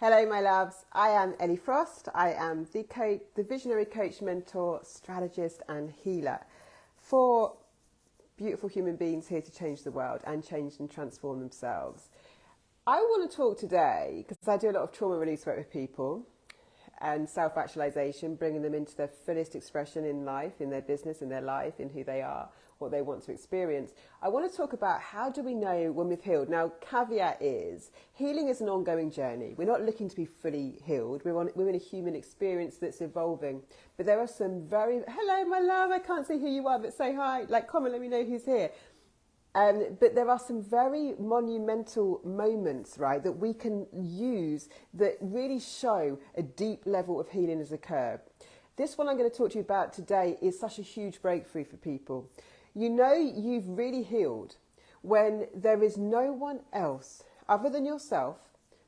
Hello, my loves. I am Ellie Frost. I am the visionary coach, mentor, strategist, and healer for beautiful human beings here to change the world and change and transform themselves. I want to talk today because I do a lot of trauma release work with people and self-actualization, bringing them into their fullest expression in life, in their business, in their life, in who they are, what they want to experience. I want to talk about how do we know when we've healed. Now, caveat is, healing is an ongoing journey. We're not looking to be fully healed. We're in a human experience that's evolving. But there are some hello, my love, I can't see who you are, but say hi. Comment, let me know who's here. But there are some very monumental moments, right, that we can use that really show a deep level of healing has occurred. This one I'm going to talk to you about today is such a huge breakthrough for people. You know you've really healed when there is no one else other than yourself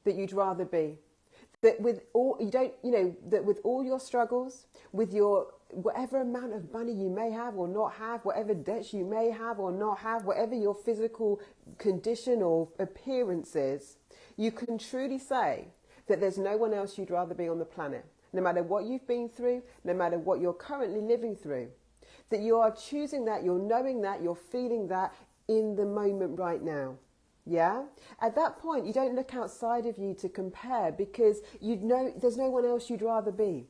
that you'd rather be. That with all that with all your struggles, with your whatever amount of money you may have or not have, whatever debts you may have or not have, whatever your physical condition or appearance is, you can truly say that there's no one else you'd rather be on the planet. No matter what you've been through, no matter what you're currently living through, that you are choosing that, you're knowing that, you're feeling that in the moment right now. Yeah? At that point, you don't look outside of you to compare because you know there's no one else you'd rather be.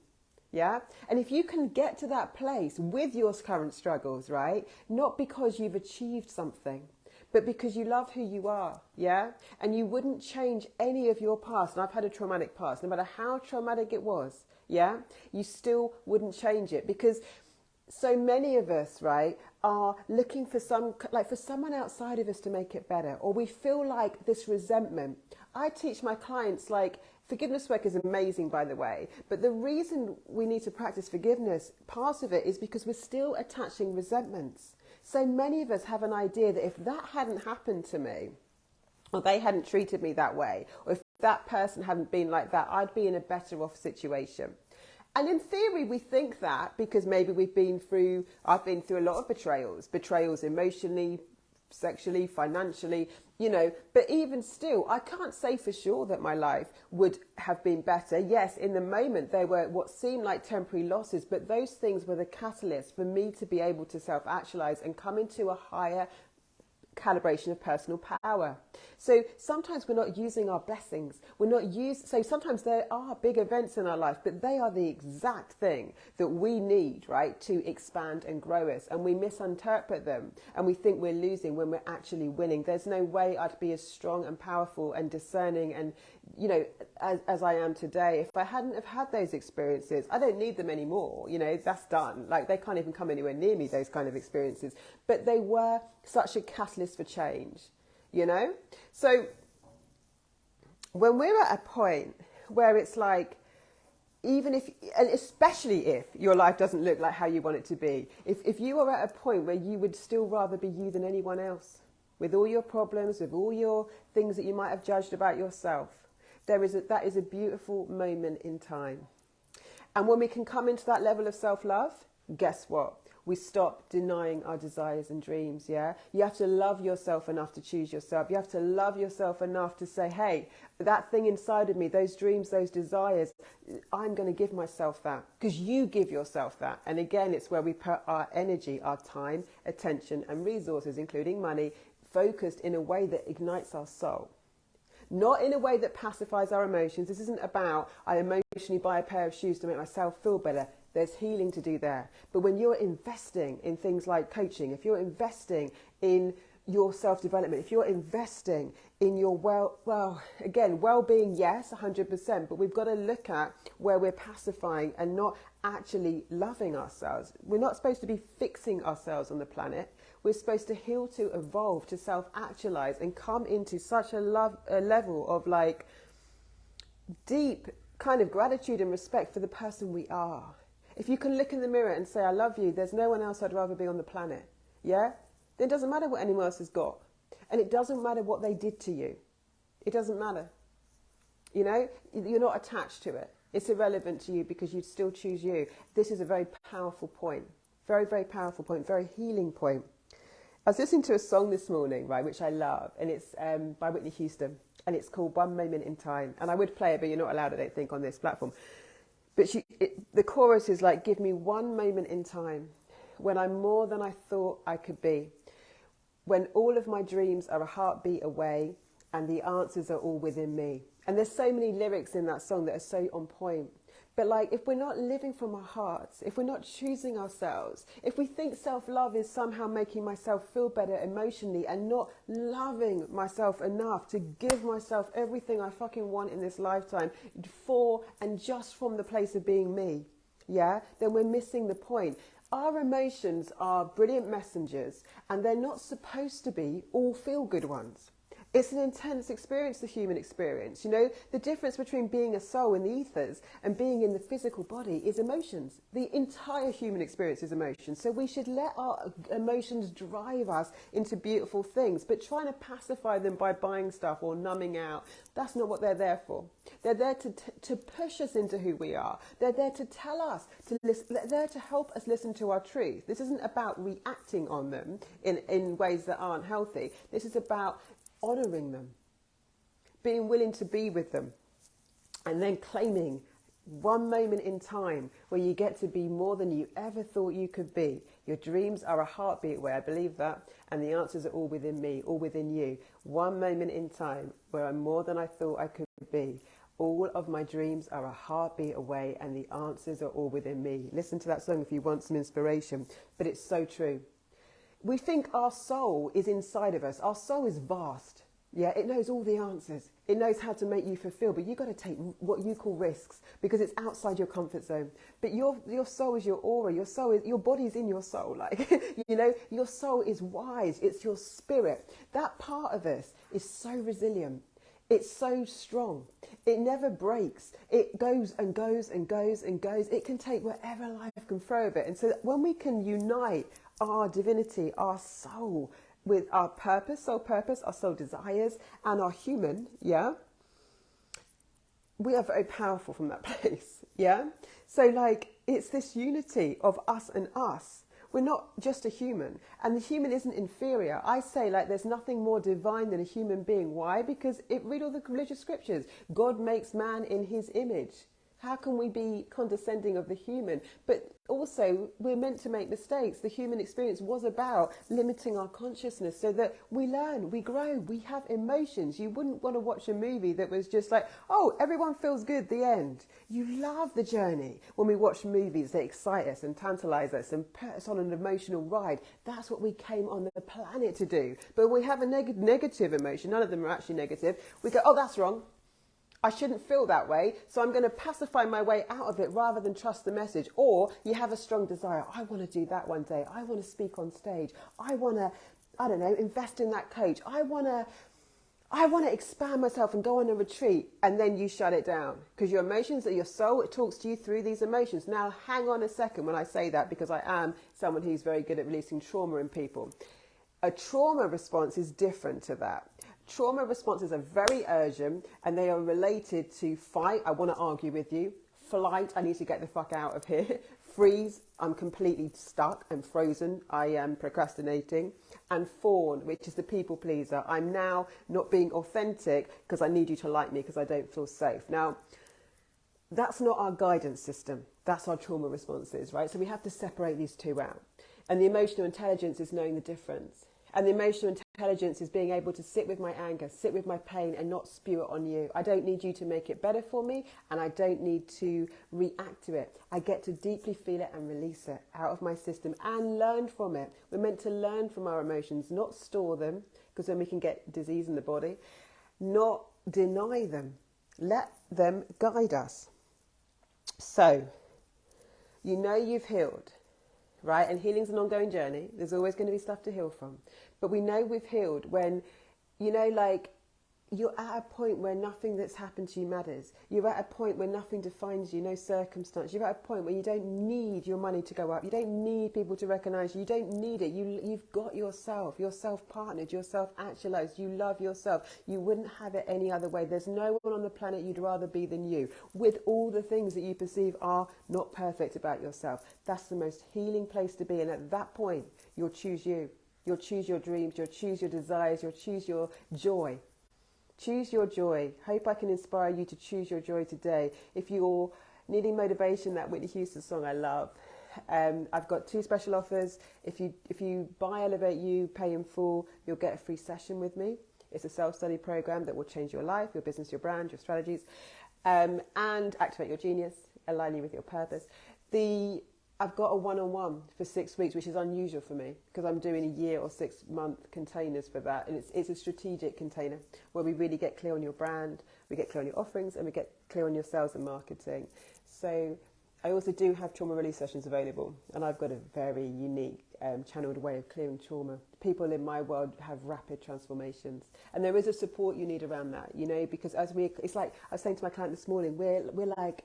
Yeah? And if you can get to that place with your current struggles, right? Not because you've achieved something, but because you love who you are. Yeah? And you wouldn't change any of your past. And I've had a traumatic past. No matter how traumatic it was, yeah? You still wouldn't change it because so many of us, right, are looking for for someone outside of us to make it better, or we feel like this resentment. I teach my clients, forgiveness work is amazing, by the way, but the reason we need to practice forgiveness, part of it is because we're still attaching resentments. So many of us have an idea that if that hadn't happened to me, or they hadn't treated me that way, or if that person hadn't been like that, I'd be in a better off situation. And in theory, we think that because maybe I've been through a lot of betrayals emotionally, sexually, financially, but even still, I can't say for sure that my life would have been better. Yes, in the moment, there were what seemed like temporary losses, but those things were the catalyst for me to be able to self-actualize and come into a higher calibration of personal power. So sometimes we're not using our blessings. So sometimes there are big events in our life, but they are the exact thing that we need, right, to expand and grow us. And we misinterpret them and we think we're losing when we're actually winning. There's no way I'd be as strong and powerful and discerning and, as I am today. If I hadn't have had those experiences, I don't need them anymore. That's done. They can't even come anywhere near me, those kind of experiences. But they were such a catalyst for change, So when we're at a point where it's even if, and especially if your life doesn't look like how you want it to be, if you are at a point where you would still rather be you than anyone else, with all your problems, with all your things that you might have judged about yourself, that is a beautiful moment in time. And when we can come into that level of self-love, guess what? We stop denying our desires and dreams, yeah? You have to love yourself enough to choose yourself. You have to love yourself enough to say, hey, that thing inside of me, those dreams, those desires, I'm going to give myself that because you give yourself that. And again, it's where we put our energy, our time, attention and resources, including money, focused in a way that ignites our soul. Not in a way that pacifies our emotions. This isn't about I emotionally buy a pair of shoes to make myself feel better. There's healing to do there. But when you're investing in things like coaching, if you're investing in your self-development, if you're investing in your well-being, yes, 100%, but we've got to look at where we're pacifying and not actually loving ourselves. We're not supposed to be fixing ourselves on the planet. We're supposed to heal, to evolve, to self-actualize and come into such a level of deep kind of gratitude and respect for the person we are. If you can look in the mirror and say, I love you, there's no one else I'd rather be on the planet. Yeah? Then it doesn't matter what anyone else has got. And it doesn't matter what they did to you. It doesn't matter. You're not attached to it. It's irrelevant to you because you'd still choose you. This is a very powerful point. Very, very powerful point. Very healing point. I was listening to a song this morning, right, which I love, and it's by Whitney Houston. and it's called One Moment in Time. And I would play it, but you're not allowed, I don't think, on this platform. But the chorus is like, give me one moment in time when I'm more than I thought I could be, when all of my dreams are a heartbeat away and the answers are all within me. And there's so many lyrics in that song that are so on point. But like, if we're not living from our hearts, if we're not choosing ourselves, if we think self-love is somehow making myself feel better emotionally and not loving myself enough to give myself everything I fucking want in this lifetime for and just from the place of being me, yeah, then we're missing the point. Our emotions are brilliant messengers, and they're not supposed to be all feel-good ones. It's an intense experience, the human experience. You know, the difference between being a soul in the ethers and being in the physical body is emotions. The entire human experience is emotions. So we should let our emotions drive us into beautiful things, but trying to pacify them by buying stuff or numbing out, that's not what they're there for. They're there to push us into who we are. They're there to tell us, to listen. They're there to help us listen to our truth. This isn't about reacting on them in ways that aren't healthy. This is about honouring them, being willing to be with them, and then claiming one moment in time where you get to be more than you ever thought you could be. Your dreams are a heartbeat away, I believe that, and the answers are all within me, all within you. One moment in time where I'm more than I thought I could be. All of my dreams are a heartbeat away, and the answers are all within me. Listen to that song if you want some inspiration, but it's so true. We think our soul is inside of us. Our soul is vast. Yeah, it knows all the answers. It knows how to make you fulfill, but you've got to take what you call risks because it's outside your comfort zone. But your soul is your aura. Your soul is, your body's in your soul. Like, you know, your soul is wise. It's your spirit. That part of us is so resilient. It's so strong. It never breaks. It goes and goes and goes and goes. It can take whatever life can throw at it. And so when we can unite our divinity, our soul, with our purpose, our soul desires, and our human, yeah, we are very powerful from that place, yeah? So, like, it's this unity of us and us. We're not just a human, and the human isn't inferior. I say, like, there's nothing more divine than a human being. Why? Because read all the religious scriptures. God makes man in his image. How can we be condescending of the human? But also, we're meant to make mistakes. The human experience was about limiting our consciousness so that we learn, we grow, we have emotions. You wouldn't want to watch a movie that was just like, oh, everyone feels good, the end. You love the journey. When we watch movies that excite us and tantalize us and put us on an emotional ride, that's what we came on the planet to do. But we have a negative emotion. None of them are actually negative. We go, oh, that's wrong. I shouldn't feel that way, so I'm going to pacify my way out of it rather than trust the message. Or you have a strong desire. I want to do that one day. I want to speak on stage. I want to, I don't know, invest in that coach. I want to expand myself and go on a retreat. And then you shut it down because your emotions, your soul, it talks to you through these emotions. Now, hang on a second when I say that, because I am someone who's very good at releasing trauma in people. A trauma response is different to that. Trauma responses are very urgent and they are related to fight, I want to argue with you. Flight, I need to get the fuck out of here. Freeze, I'm completely stuck and frozen, I am procrastinating. And fawn, which is the people pleaser. I'm now not being authentic because I need you to like me because I don't feel safe. Now, that's not our guidance system. That's our trauma responses, right? So we have to separate these two out. And the emotional intelligence is knowing the difference. And the emotional intelligence is being able to sit with my anger, sit with my pain and not spew it on you. I don't need you to make it better for me, and I don't need to react to it. I get to deeply feel it and release it out of my system and learn from it. We're meant to learn from our emotions, not store them, because then we can get disease in the body, not deny them. Let them guide us. So, you know you've healed. Right? And healing's an ongoing journey. There's always going to be stuff to heal from. But we know we've healed when, you know, like, you're at a point where nothing that's happened to you matters. You're at a point where nothing defines you, no circumstance. You're at a point where you don't need your money to go up. You don't need people to recognize you. You don't need it. You've got yourself. You're self-partnered. You're self-actualized. You love yourself. You wouldn't have it any other way. There's no one on the planet you'd rather be than you, with all the things that you perceive are not perfect about yourself. That's the most healing place to be. And at that point, you'll choose you. You'll choose your dreams. You'll choose your desires. You'll choose your joy. Choose your joy. Hope I can inspire you to choose your joy today. If you're needing motivation, that Whitney Houston song I love. I've got 2 special offers. If you buy Elevate You, pay in full, you'll get a free session with me. It's a self-study program that will change your life, your business, your brand, your strategies, and activate your genius, align you with your purpose. I've got a one-on-one for 6 weeks, which is unusual for me because I'm doing a year or 6-month containers for that. And it's a strategic container where we really get clear on your brand, we get clear on your offerings, and we get clear on your sales and marketing. So I also do have trauma release sessions available, and I've got a very unique channeled way of clearing trauma. People in my world have rapid transformations, and there is a support you need around that, you know, because it's like I was saying to my client this morning, we're like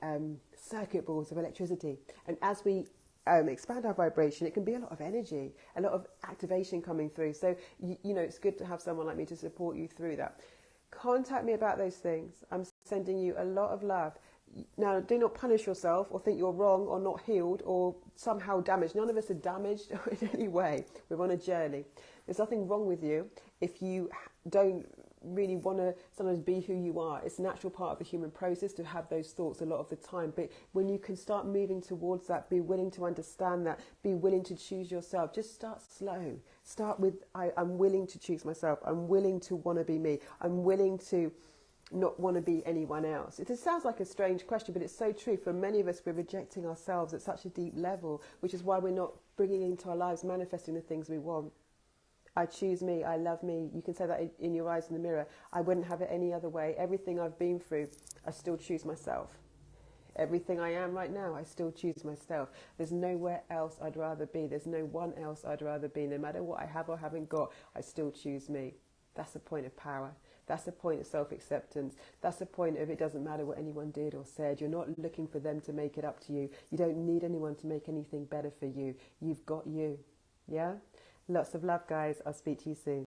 circuit boards of electricity, and as we expand our vibration, it can be a lot of energy, a lot of activation coming through. So, you know, it's good to have someone like me to support you through that. Contact me about those things. I'm sending you a lot of love. Now, do not punish yourself or think you're wrong or not healed or somehow damaged. None of us are damaged in any way. We're on a journey. There's nothing wrong with you if you don't really want to sometimes be who you are. It's a natural part of the human process to have those thoughts a lot of the time. But when you can start moving towards that, be willing to understand that, be willing to choose yourself. Just start slow. Start with, I'm willing to choose myself. I'm willing to want to be me. I'm willing to not want to be anyone else. It sounds like a strange question, but it's so true. For many of us, we're rejecting ourselves at such a deep level, which is why we're not bringing into our lives, manifesting the things we want. I choose me, I love me. You can say that in your eyes in the mirror. I wouldn't have it any other way. Everything I've been through, I still choose myself. Everything I am right now, I still choose myself. There's nowhere else I'd rather be. There's no one else I'd rather be. No matter what I have or haven't got, I still choose me. That's the point of power. That's the point of self-acceptance. That's the point of it doesn't matter what anyone did or said. You're not looking for them to make it up to you. You don't need anyone to make anything better for you. You've got you. Yeah? Lots of love, guys. I'll speak to you soon.